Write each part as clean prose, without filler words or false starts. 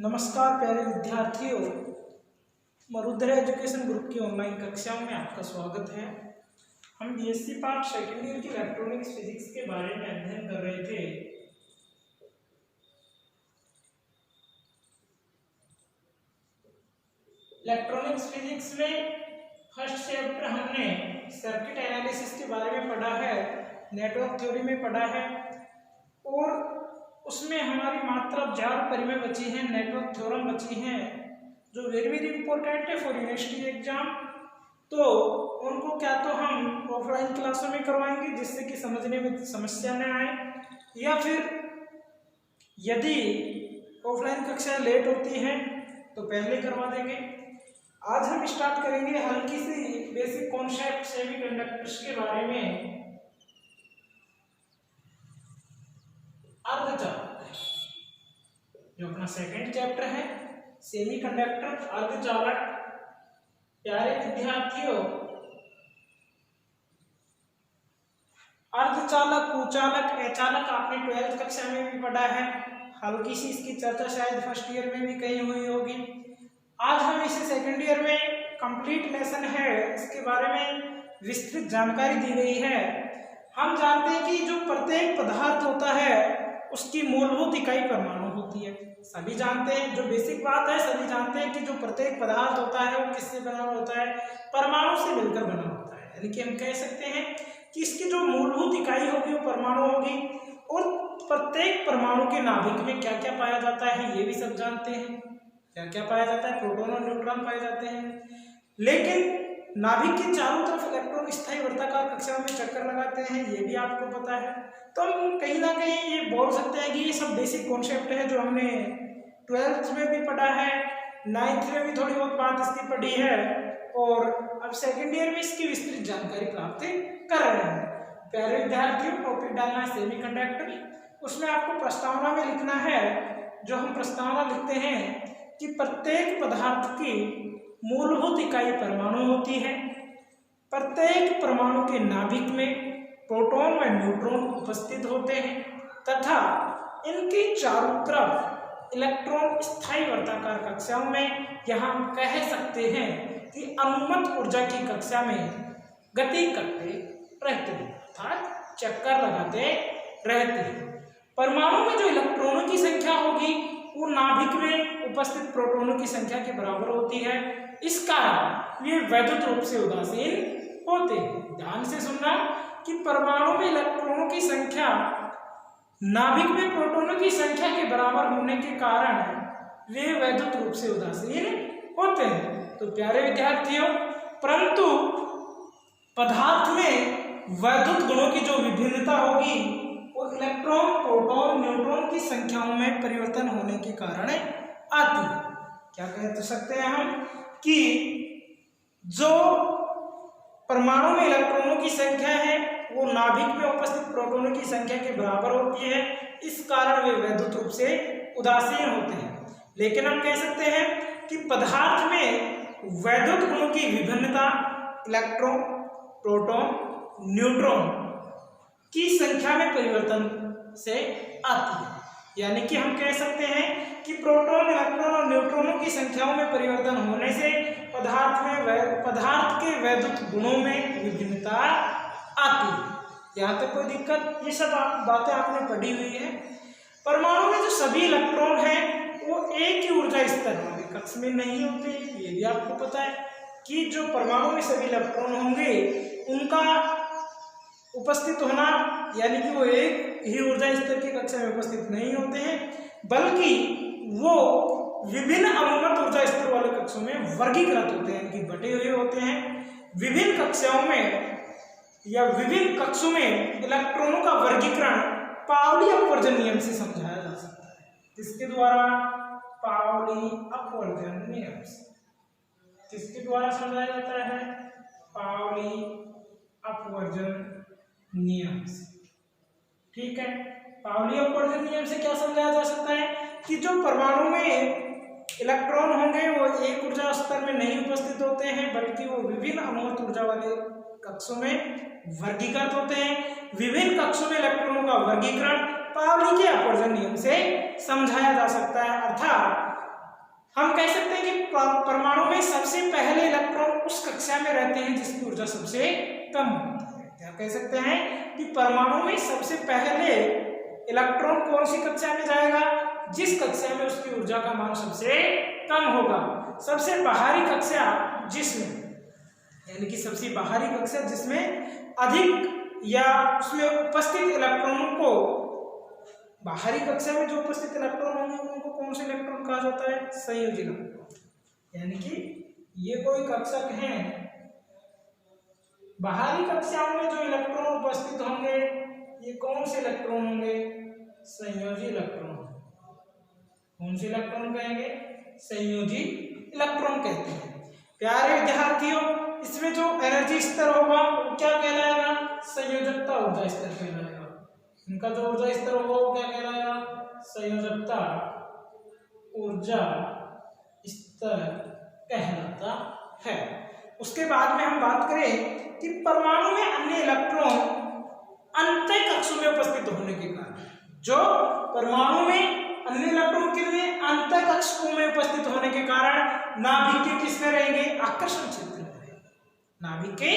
नमस्कार प्यारे विद्यार्थियों, मरुधर एजुकेशन ग्रुप की ऑनलाइन कक्षाओं में आपका स्वागत है। हम बीएससी पार्ट सेकेंड ईयर की इलेक्ट्रॉनिक्स फिजिक्स के बारे में अध्ययन कर रहे थे। इलेक्ट्रॉनिक्स फिजिक्स में फर्स्ट चैप्टर हमने सर्किट एनालिसिस के बारे में पढ़ा है, नेटवर्क थ्योरी में पढ़ा है और उसमें हमारी मात्र 4 परिमेय बची हैं, नेटवर्क थ्योरम बची हैं जो वेरी वेरी इंपॉर्टेंट है फॉर यूनिवर्सिटी एग्जाम। तो उनको क्या तो हम ऑफलाइन क्लासों में करवाएंगे जिससे कि समझने में समस्या न आए, या फिर यदि ऑफलाइन कक्षा लेट होती हैं तो पहले करवा देंगे। आज हम स्टार्ट करेंगे हल्की सी बेसिक कॉन्सेप्ट सेमीकंडक्टर्स के बारे में। अर्धचालक जो अपना सेकंड चैप्टर है, सेमीकंडक्टर अर्धचालक। प्यारे विद्यार्थियों, अर्धचालक, कुचालक, अचालक आपने 12th कक्षा में भी पढ़ा है। हल्की सी इसकी चर्चा शायद फर्स्ट ईयर में भी कहीं हुई होगी। आज हम इसे सेकंड ईयर में कंप्लीट लेसन है, इसके बारे में विस्तृत जानकारी दी गई है। हम जानते हैं कि जो प्रत्येक पदार्थ होता है उसकी मूलभूत इकाई परमाणु होती है। सभी जानते हैं, जो बेसिक बात है, सभी जानते हैं कि जो प्रत्येक पदार्थ होता है वो किससे बना होता है, परमाणु से मिलकर बना होता है। यानी कि हम कह सकते हैं कि इसकी जो मूलभूत इकाई होगी वो परमाणु होगी। और प्रत्येक परमाणु के नाभिक में क्या क्या पाया जाता है ये भी सब जानते हैं। क्या क्या पाया जाता है, प्रोटॉन और न्यूट्रॉन पाए जाते हैं। लेकिन नाभिक के चारों तरफ इलेक्ट्रॉन स्थायी वर्ताकार कक्षाओं में चक्कर लगाते हैं, ये भी आपको पता है। तो हम कहीं ना कहीं ये बोल सकते हैं कि ये सब बेसिक कॉन्सेप्ट है जो हमने 12th में भी पढ़ा है, 9th में भी थोड़ी बहुत बात इसकी पढ़ी है और अब सेकेंड ईयर में इसकी विस्तृत जानकारी प्राप्त कर रहे हैं। प्यारे विद्यार्थियों, टॉपिक डालना है सेमीकंडक्टर। उसमें आपको प्रस्तावना में लिखना है, जो हम प्रस्तावना लिखते हैं कि प्रत्येक पदार्थ की मूलभूत इकाई परमाणु होती है। प्रत्येक परमाणु के नाभिक में प्रोटॉन व न्यूट्रॉन उपस्थित होते हैं तथा इनके चारों तरफ इलेक्ट्रॉन स्थायी वर्ताकार कक्षाओं में, यहाँ हम कह सकते हैं कि अनुमत ऊर्जा की कक्षा में गति करते रहते हैं, अर्थात चक्कर लगाते रहते हैं। परमाणु में जो इलेक्ट्रॉनों की संख्या होगी वो नाभिक में उपस्थित प्रोटॉनों की संख्या के बराबर होती है। इस कारण वे वैद्युत रूप से उदासीन होते हैं। ध्यान से सुनना कि परमाणु में इलेक्ट्रॉनों की संख्या नाभिक में प्रोटॉनों की संख्या के बराबर होने के कारण वे वैद्युत रूप से उदासीन होते हैं। तो प्यारे विद्यार्थियों, परंतु पदार्थ में वैद्युत गुणों की जो विभिन्नता होगी वो इलेक्ट्रॉन, प्रोटॉन, न्यूट्रॉन की संख्याओं में परिवर्तन होने के कारण आती है। क्या कह सकते हैं हम कि जो परमाणु में इलेक्ट्रॉनों की संख्या है वो नाभिक में उपस्थित प्रोटॉनों की संख्या के बराबर होती है, इस कारण वे वैद्युत रूप से उदासीन होते हैं। लेकिन हम कह सकते हैं कि पदार्थ में वैद्युत गुणों की विभिन्नता इलेक्ट्रॉन, प्रोटॉन, न्यूट्रॉन की संख्या में परिवर्तन से आती है। यानी कि हम कह सकते हैं कि प्रोटॉन, इलेक्ट्रॉन और न्यूट्रॉनों की संख्याओं में परिवर्तन होने से पदार्थ के वैद्युत गुणों में विभिन्नता आती है। यहाँ तक कोई दिक्कत? ये सब बातें आपने पढ़ी हुई है। परमाणु में जो सभी इलेक्ट्रॉन हैं वो एक ही ऊर्जा स्तर वाले कक्ष में नहीं होते, ये भी आपको पता है कि जो परमाणु में सभी इलेक्ट्रॉन होंगे उनका उपस्थित होना, यानी कि वो एक ही ऊर्जा स्तर की कक्षा में उपस्थित नहीं होते हैं, बल्कि वो विभिन्न अनुमत ऊर्जा स्तर वाले कक्षों में वर्गीकृत होते हैं, कि बटे हुए होते हैं। विभिन्न कक्षाओं में या विभिन्न कक्षों में इलेक्ट्रॉनों का वर्गीकरण पाउली अपवर्जन नियम से समझाया जा सकता है। किसके द्वारा? पाउली अपवर्जन नियम से। किसके द्वारा समझाया जाता है? पाउली अपवर्जन नियम से। ठीक है, पाउली अपवर्जन नियम से क्या समझाया जा सकता है कि जो परमाणु में इलेक्ट्रॉन होंगे वो एक ऊर्जा स्तर में नहीं उपस्थित होते हैं, बल्कि वो विभिन्न अनुमत ऊर्जा वाले कक्षों में वर्गीकृत होते हैं। विभिन्न कक्षों में इलेक्ट्रॉनों का वर्गीकरण पाउली के अपवर्जन नियम से समझाया जा सकता है। अर्थात हम कह सकते हैं कि परमाणु में सबसे पहले इलेक्ट्रॉन उस कक्षा में रहते हैं जिसकी ऊर्जा सबसे कम होती है। क्या कह सकते हैं कि परमाणु में सबसे पहले इलेक्ट्रॉन कौन सी कक्षा में जाएगा? जिस कक्षा में उसकी ऊर्जा का मान सबसे कम होगा। सबसे बाहरी कक्षा जिसमें, यानी कि सबसे बाहरी कक्षा जिसमें अधिक या उसमें उपस्थित इलेक्ट्रॉनों को, बाहरी कक्षा में जो उपस्थित इलेक्ट्रॉन होंगे उनको कौन से इलेक्ट्रॉन कहा जाता है? संयोजी इलेक्ट्रॉन। यानी कि ये कोई कक्षक हैं, बाहरी कक्षाओं में जो इलेक्ट्रॉन उपस्थित होंगे ये कौन से इलेक्ट्रॉन होंगे? संयोजी इलेक्ट्रॉन। कौन से इलेक्ट्रॉन कहेंगे? संयोजी इलेक्ट्रॉन कहते हैं। प्यारे विद्यार्थियों, इसमें जो एनर्जी स्तर होगा वो क्या कहलाएगा? संयोजकता ऊर्जा स्तर कहलाएगा। इनका जो ऊर्जा स्तर होगा वो क्या कहलाएगा? संयोजकता ऊर्जा स्तर कहलाता है। उसके बाद में हम बात करें कि परमाणु में अन्य इलेक्ट्रॉन अंतः कक्षों में उपस्थित होने के कारण, जो परमाणु में अन्य इलेक्ट्रॉन के लिए अंतः कक्षों में उपस्थित होने के कारण नाभिक के किसमें रहेंगे? आकर्षण क्षेत्र में। नाभिक के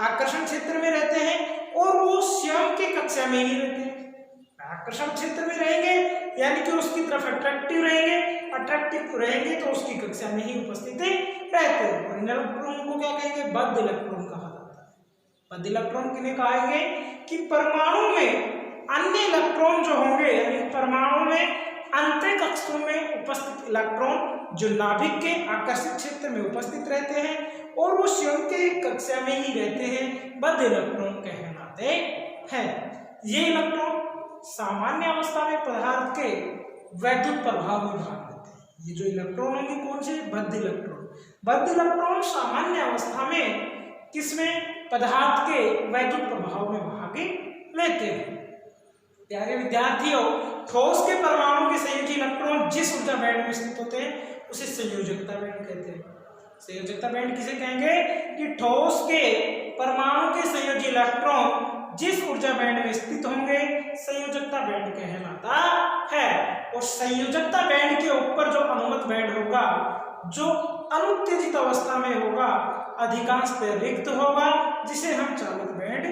आकर्षण क्षेत्र में रहते हैं और वो स्वयं के कक्षा में ही रहते हैं। आकर्षण क्षेत्र में रहेंगे यानी कि उसकी तरफ अट्रैक्टिव रहेंगे तो उसकी कक्षा में ही उपस्थित रहते हैं। और इन इलेक्ट्रॉन को क्या कहेंगे? बद्ध इलेक्ट्रॉन कहा जाता है। बद्ध इलेक्ट्रॉन किन्हें कहेंगे? कि परमाणु में अन्य इलेक्ट्रॉन जो होंगे, यानी परमाणु में अंतः कक्षों में उपस्थित इलेक्ट्रॉन जो नाभिक के आकर्षित क्षेत्र में उपस्थित रहते हैं और वो स्वयं के कक्षा में ही रहते हैं, बद्ध इलेक्ट्रॉन कहलाते हैं। ये इलेक्ट्रॉन सामान्य अवस्था में पदार्थ के वैद्युत प्रभाव में भाग लेते हैं। ये जो इलेक्ट्रॉन होंगे कौन से? बद्ध इलेक्ट्रॉन। बद्ध इलेक्ट्रॉन सामान्य अवस्था में किसमें? पदार्थ के वैद्युत प्रभाव में भाग लेते हैं। प्यारे विद्यार्थियों, ठोस के परमाणु के संयोजी इलेक्ट्रॉन जिस ऊर्जा बैंड में स्थित होते हैं उसे संयोजकता बैंड कहते हैं। संयोजकता बैंड किसे कहेंगे? कि ठोस के परमाणु के संयोजी इलेक्ट्रॉन जिस ऊर्जा बैंड में स्थित होंगे संयोजकता बैंड कहलाता है। और संयोजकता बैंड के ऊपर जो अनुमत बैंड होगा, जो अनुत्तेजित अवस्था में होगा, अधिकांशतः रिक्त होगा, जिसे हम चालक बैंड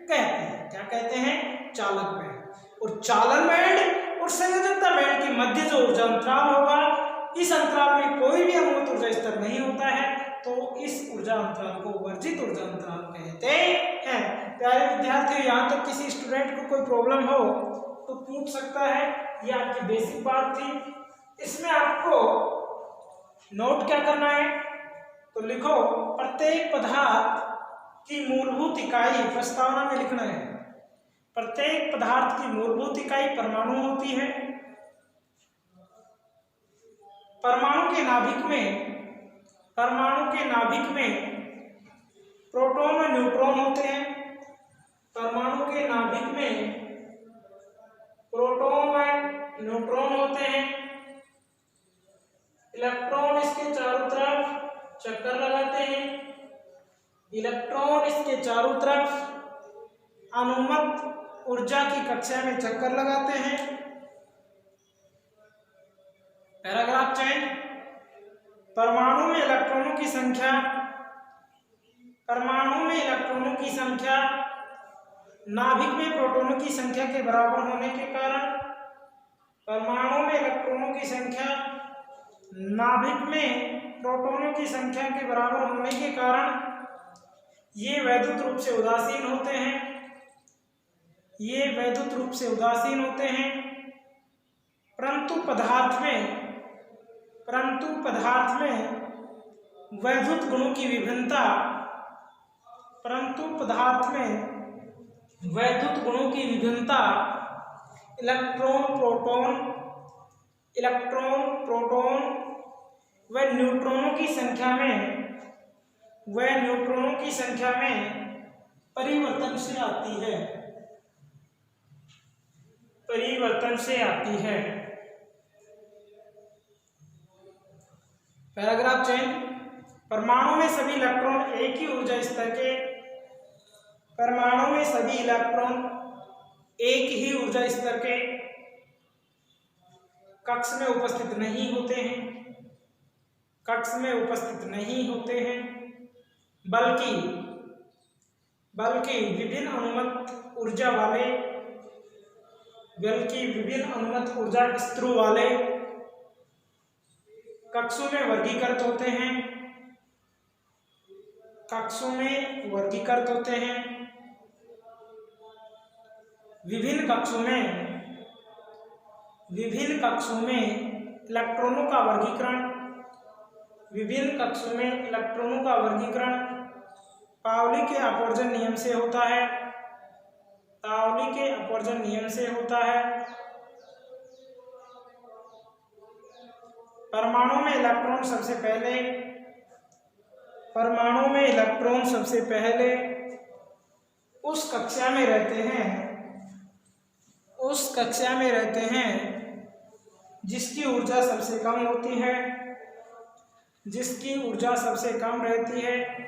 कहते हैं। क्या कहते हैं? चालक बैंड। और चालन बैंड और संयोजकता बैंड के मध्य जो ऊर्जा अंतराल होगा, इस अंतराल में कोई भी अनुमत ऊर्जा स्तर नहीं होता है, तो इस ऊर्जा अंतराल को वर्जित ऊर्जा अंतराल कहते हैं। प्यारे विद्यार्थियों, यहाँ तक किसी स्टूडेंट को कोई प्रॉब्लम हो तो पूछ सकता है। ये आपकी बेसिक बात थी। इसमें आपको नोट क्या करना है? तो लिखो, प्रत्येक पदार्थ की मूलभूत इकाई प्रस्तावना में लिखना है। प्रत्येक पदार्थ की मूलभूत इकाई परमाणु होती है। परमाणु के नाभिक में प्रोटॉन और न्यूट्रॉन होते हैं। परमाणु के नाभिक में प्रोटॉन और न्यूट्रॉन होते हैं। इलेक्ट्रॉन इसके चारों तरफ चक्कर लगाते हैं। इलेक्ट्रॉन इसके चारों तरफ अनुमत ऊर्जा की कक्षा में चक्कर लगाते हैं। Paragraph change. परमाणु में इलेक्ट्रॉनों की संख्या नाभिक में प्रोटॉनों की संख्या के बराबर होने के कारण, परमाणु में इलेक्ट्रॉनों की संख्या नाभिक में प्रोटॉनों की संख्या के बराबर होने के कारण ये वैद्युत रूप से उदासीन होते हैं। परंतु पदार्थ में वैद्युत गुणों की विभिन्नता इलेक्ट्रॉन प्रोटॉन व न्यूट्रॉनों की संख्या में परिवर्तन से आती है। Paragraph change. परमाणु में सभी इलेक्ट्रॉन एक ही ऊर्जा स्तर के कक्ष में उपस्थित नहीं होते हैं। कक्ष में उपस्थित नहीं होते हैं, बल्कि विभिन्न अनुमत ऊर्जा स्तरों वाले कक्षों में वर्गीकृत होते हैं। विभिन्न कक्षों में इलेक्ट्रॉनों का वर्गीकरण पाउली के अपवर्जन नियम से होता है। परमाणु में इलेक्ट्रॉन सबसे पहले उस कक्षा में रहते हैं जिसकी ऊर्जा सबसे कम रहती है।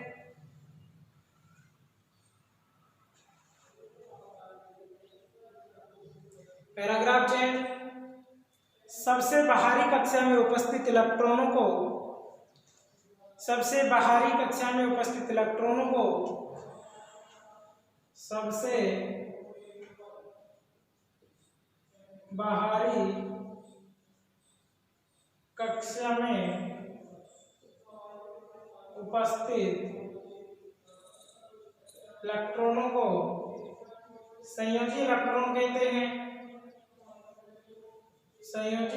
Paragraph change. सबसे बाहरी कक्षा में उपस्थित इलेक्ट्रॉनों को सबसे बाहरी कक्षा में उपस्थित इलेक्ट्रॉनों को संयोजी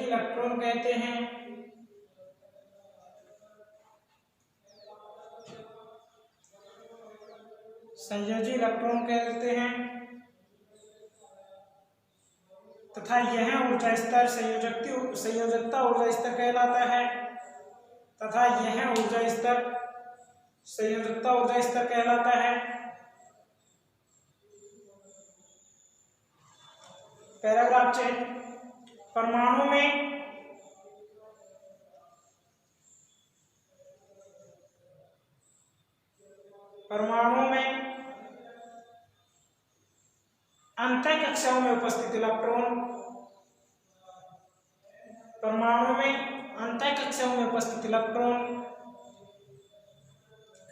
इलेक्ट्रॉन कहते हैं। संयोजी इलेक्ट्रॉन कहते हैं तथा यह ऊर्जा स्तर संयोजकता ऊर्जा स्तर कहलाता है। Paragraph change. परमाणु में अंतः कक्षाओं में उपस्थित इलेक्ट्रॉन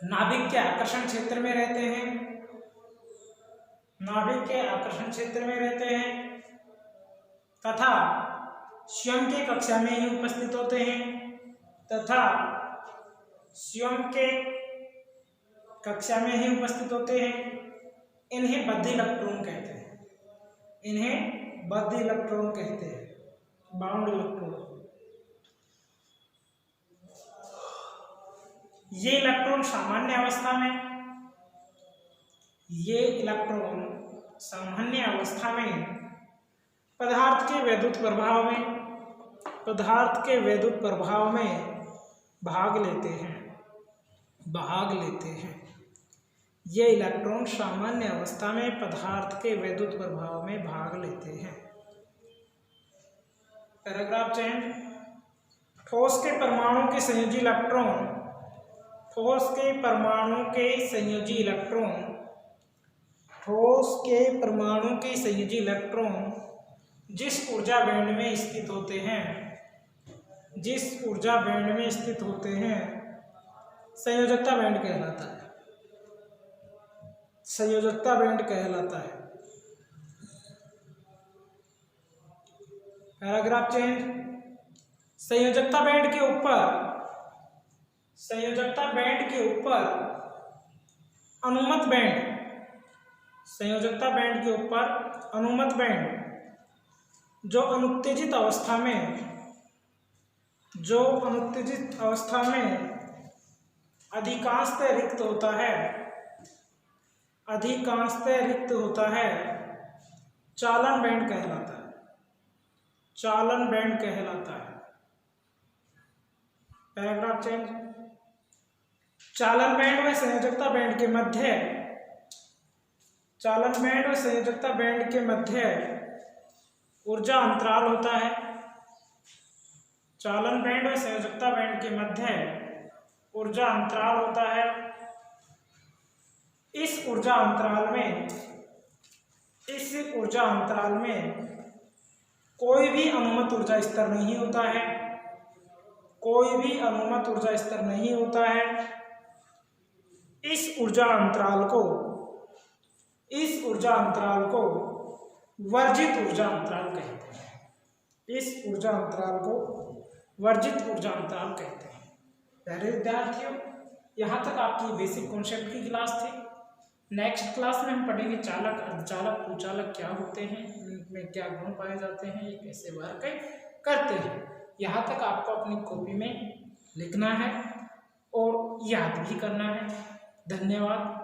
नाभिक के आकर्षण क्षेत्र में रहते हैं तथा स्वयं के कक्षा में ही उपस्थित होते हैं इन्हें बद्ध इलेक्ट्रॉन कहते हैं। Bound electron. ये इलेक्ट्रॉन सामान्य अवस्था में पदार्थ के वैद्युत प्रभाव में भाग लेते हैं। ये इलेक्ट्रॉन सामान्य अवस्था में पदार्थ के वैद्युत प्रभाव में भाग लेते हैं। Paragraph change. ठोस के परमाणु के संयोजी इलेक्ट्रॉन जिस ऊर्जा बैंड में स्थित होते हैं संयोजकता बैंड कहलाता है। Paragraph change. संयोजकता बैंड के ऊपर अनुमत बैंड जो अनुत्तेजित अवस्था में अधिकांशतः रिक्त होता है चालन बैंड कहलाता है। Paragraph change. चालन बैंड व संयोजकता बैंड के मध्य ऊर्जा अंतराल होता है। इस ऊर्जा अंतराल में कोई भी अनुमत ऊर्जा स्तर नहीं होता है। कोई भी अनुमत ऊर्जा स्तर नहीं होता है। इस ऊर्जा अंतराल को वर्जित ऊर्जा अंतराल कहते हैं। इस ऊर्जा अंतराल को वर्जित ऊर्जा अंतराल कहते हैं। प्यारे विद्यार्थियों, यहाँ तक आपकी बेसिक कॉन्सेप्ट की क्लास थी। नेक्स्ट क्लास में हम पढ़ेंगे चालक, अर्धचालक, कुचालक क्या होते हैं, इनमें क्या गुण पाए जाते हैं, ये कैसे वर्क करते हैं। यहाँ तक आपको अपनी कॉपी में लिखना है और याद भी करना है। धन्यवाद।